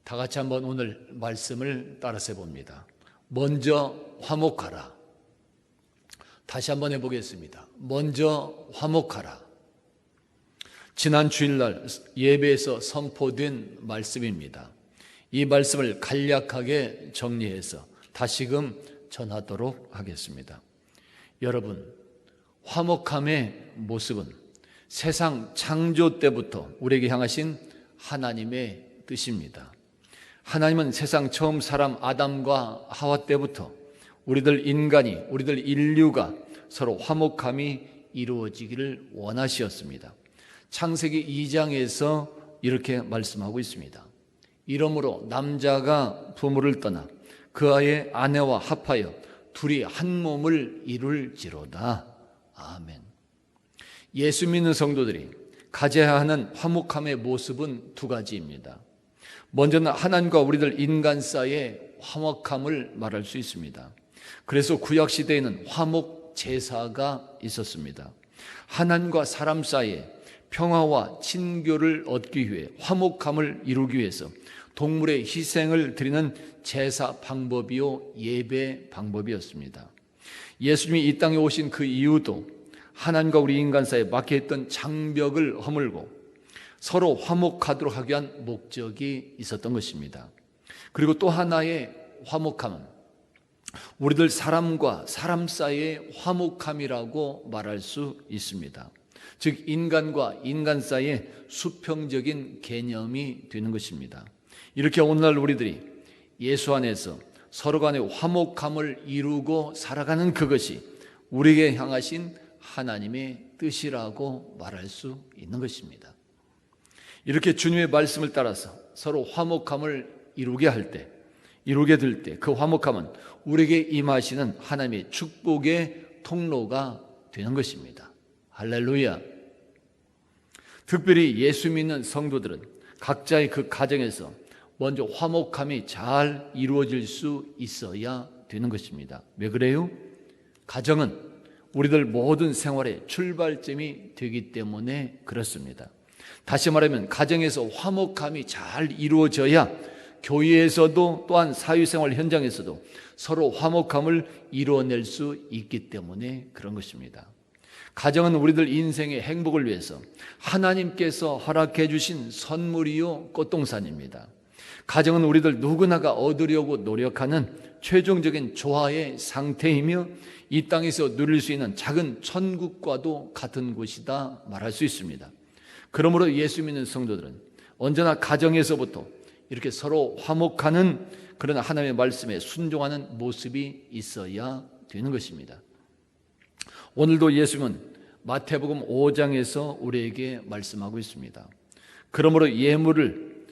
다 같이 한번 오늘 말씀을 따라서 해봅니다. 먼저 화목하라. 다시 한번 해보겠습니다. 먼저 화목하라. 지난 주일날 예배에서 선포된 말씀입니다. 이 말씀을 간략하게 정리해서 다시금 전하도록 하겠습니다. 여러분, 화목함의 모습은 세상 창조 때부터 우리에게 향하신 하나님의 뜻입니다. 하나님은 세상 처음 사람 아담과 하와 때부터 우리들 인간이, 우리들 인류가 서로 화목함이 이루어지기를 원하시었습니다. 창세기 2장에서 이렇게 말씀하고 있습니다. 이러므로 남자가 부모를 떠나 그의 아내와 합하여 둘이 한 몸을 이룰지로다. 아멘. 예수 믿는 성도들이 가져야 하는 화목함의 모습은 두 가지입니다. 먼저는 하나님과 우리들 인간 사이의 화목함을 말할 수 있습니다. 그래서 구약시대에는 화목 제사가 있었습니다. 하나님과 사람 사이에 평화와 친교를 얻기 위해 화목함을 이루기 위해서 동물의 희생을 드리는 제사 방법이요 예배 방법이었습니다. 예수님이 이 땅에 오신 그 이유도 하나님과 우리 인간 사이에 막혀있던 장벽을 허물고 서로 화목하도록 하기 위한 목적이 있었던 것입니다. 그리고 또 하나의 화목함은 우리들 사람과 사람 사이의 화목함이라고 말할 수 있습니다. 즉 인간과 인간 사이의 수평적인 개념이 되는 것입니다. 이렇게 오늘날 우리들이 예수 안에서 서로 간의 화목함을 이루고 살아가는 그것이 우리에게 향하신 하나님의 뜻이라고 말할 수 있는 것입니다. 이렇게 주님의 말씀을 따라서 서로 화목함을 이루게 될 때 그 화목함은 우리에게 임하시는 하나님의 축복의 통로가 되는 것입니다. 할렐루야. 특별히 예수 믿는 성도들은 각자의 그 가정에서 먼저 화목함이 잘 이루어질 수 있어야 되는 것입니다. 왜 그래요? 가정은 우리들 모든 생활의 출발점이 되기 때문에 그렇습니다. 다시 말하면 가정에서 화목함이 잘 이루어져야 교회에서도 또한 사회생활 현장에서도 서로 화목함을 이루어낼 수 있기 때문에 그런 것입니다. 가정은 우리들 인생의 행복을 위해서 하나님께서 허락해 주신 선물이요 꽃동산입니다. 가정은 우리들 누구나가 얻으려고 노력하는 최종적인 조화의 상태이며 이 땅에서 누릴 수 있는 작은 천국과도 같은 곳이다 말할 수 있습니다. 그러므로 예수 믿는 성도들은 언제나 가정에서부터 이렇게 서로 화목하는 그런 하나님의 말씀에 순종하는 모습이 있어야 되는 것입니다. 오늘도 예수님은 마태복음 5장에서 우리에게 말씀하고 있습니다. 그러므로 예물을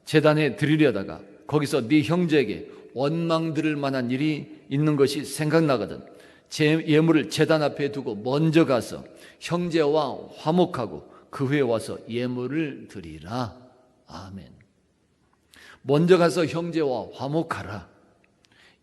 제단에 드리려다가 거기서 네 형제에게 원망 들을 만한 일이 있는 것이 생각나거든 제 예물을 제단 앞에 두고 먼저 가서 형제와 화목하고 그 후에 와서 예물을 드리라. 아멘. 먼저 가서 형제와 화목하라.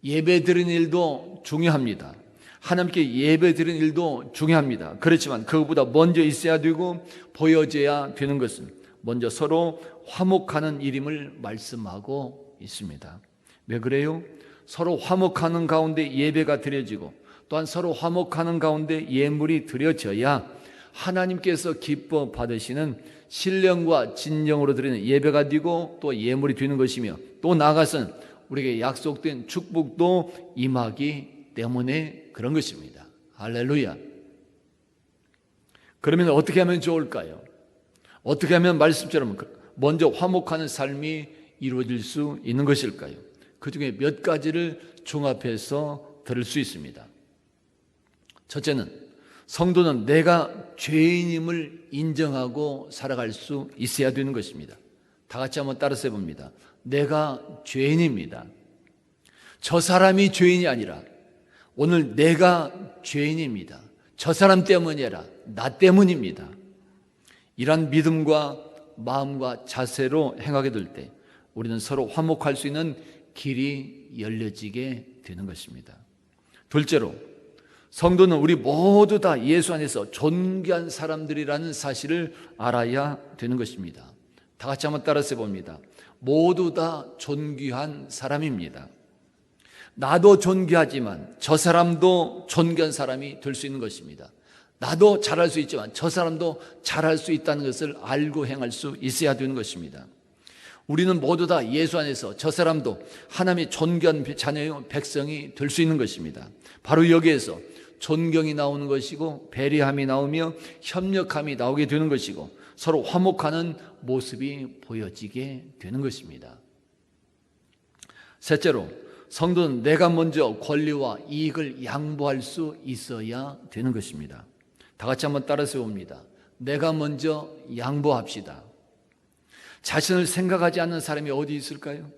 예배 드리는 일도 중요합니다. 하나님께 예배 드리는 일도 중요합니다. 그렇지만 그것보다 먼저 있어야 되고 보여져야 되는 것은 먼저 서로 화목하는 일임을 말씀하고 있습니다. 왜 그래요? 서로 화목하는 가운데 예배가 드려지고 또한 서로 화목하는 가운데 예물이 드려져야 하나님께서 기뻐 받으시는 신령과 진정으로 드리는 예배가 되고 또 예물이 되는 것이며 또 나아가서는 우리에게 약속된 축복도 임하기 때문에 그런 것입니다. 할렐루야. 그러면 어떻게 하면 좋을까요? 어떻게 하면 말씀처럼 먼저 화목하는 삶이 이루어질 수 있는 것일까요? 그 중에 몇 가지를 종합해서 들을 수 있습니다. 첫째는 성도는 내가 죄인임을 인정하고 살아갈 수 있어야 되는 것입니다. 다 같이 한번 따라서 해봅니다. 내가 죄인입니다. 저 사람이 죄인이 아니라 오늘 내가 죄인입니다. 저 사람 때문이 아니라 나 때문입니다. 이런 믿음과 마음과 자세로 행하게 될 때 우리는 서로 화목할 수 있는 길이 열려지게 되는 것입니다. 둘째로 성도는 우리 모두 다 예수 안에서 존귀한 사람들이라는 사실을 알아야 되는 것입니다. 다 같이 한번 따라서 봅니다. 모두 다 존귀한 사람입니다. 나도 존귀하지만 저 사람도 존귀한 사람이 될 수 있는 것입니다. 나도 잘할 수 있지만 저 사람도 잘할 수 있다는 것을 알고 행할 수 있어야 되는 것입니다. 우리는 모두 다 예수 안에서 저 사람도 하나님의 존귀한 자녀의 백성이 될 수 있는 것입니다. 바로 여기에서 존경이 나오는 것이고 배려함이 나오며 협력함이 나오게 되는 것이고 서로 화목하는 모습이 보여지게 되는 것입니다. 셋째로, 성도는 내가 먼저 권리와 이익을 양보할 수 있어야 되는 것입니다. 다 같이 한번 따라서 봅니다. 내가 먼저 양보합시다. 자신을 생각하지 않는 사람이 어디 있을까요?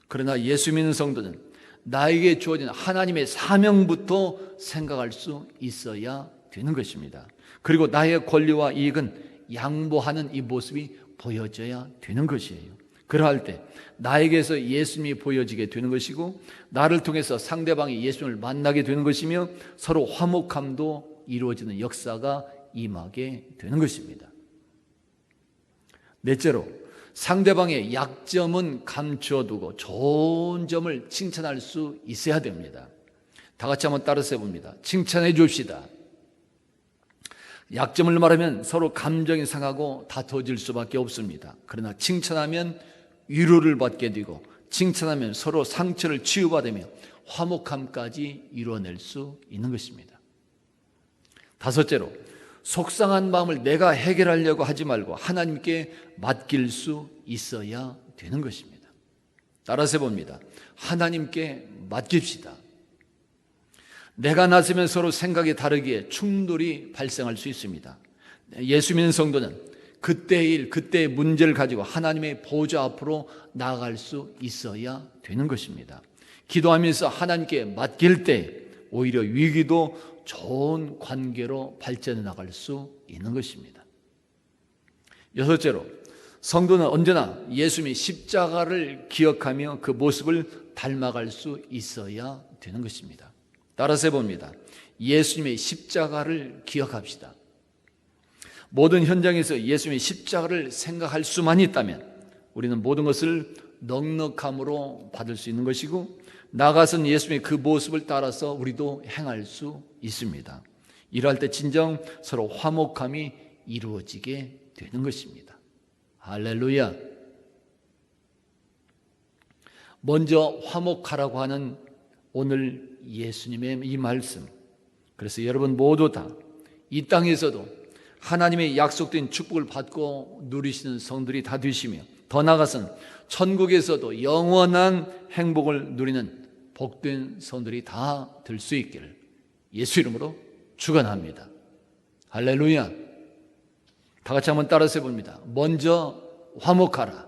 그러나 예수 믿는 성도는 나에게 주어진 하나님의 사명부터 생각할 수 있어야 되는 것입니다. 그리고 나의 권리와 이익은 양보하는 이 모습이 보여져야 되는 것이에요. 그러할 때 나에게서 예수님이 보여지게 되는 것이고 나를 통해서 상대방이 예수님을 만나게 되는 것이며 서로 화목함도 이루어지는 역사가 임하게 되는 것입니다. 넷째로, 상대방의 약점은 감추어두고 좋은 점을 칭찬할 수 있어야 됩니다. 다 같이 한번 따라서 해봅니다. 칭찬해 줍시다. 약점을 말하면 서로 감정이 상하고 다투어질 수밖에 없습니다. 그러나 칭찬하면 위로를 받게 되고 칭찬하면 서로 상처를 치유받으며 화목함까지 이루어낼 수 있는 것입니다. 다섯째로, 속상한 마음을 내가 해결하려고 하지 말고 하나님께 맡길 수 있어야 되는 것입니다. 따라서 해봅니다. 하나님께 맡깁시다. 내가 나서면 서로 생각이 다르기에 충돌이 발생할 수 있습니다. 예수 믿는 성도는 그때의 일, 그때의 문제를 가지고 하나님의 보좌 앞으로 나아갈 수 있어야 되는 것입니다. 기도하면서 하나님께 맡길 때 오히려 위기도 좋은 관계로 발전해 나갈 수 있는 것입니다. 여섯째로, 성도는 언제나 예수님의 십자가를 기억하며 그 모습을 닮아갈 수 있어야 되는 것입니다. 따라서 해봅니다. 예수님의 십자가를 기억합시다. 모든 현장에서 예수님의 십자가를 생각할 수만 있다면 우리는 모든 것을 넉넉함으로 받을 수 있는 것이고 나아가서는 예수님의 그 모습을 따라서 우리도 행할 수 있습니다. 이럴 때 진정 서로 화목함이 이루어지게 되는 것입니다. 할렐루야. 먼저 화목하라고 하는 오늘 예수님의 이 말씀, 그래서 여러분 모두 다 이 땅에서도 하나님의 약속된 축복을 받고 누리시는 성들이 다 되시며 더 나아가서는 천국에서도 영원한 행복을 누리는 복된 성들이 다 될 수 있기를 예수 이름으로 축원합니다. 할렐루야. 다 같이 한번 따라서 해봅니다. 먼저 화목하라.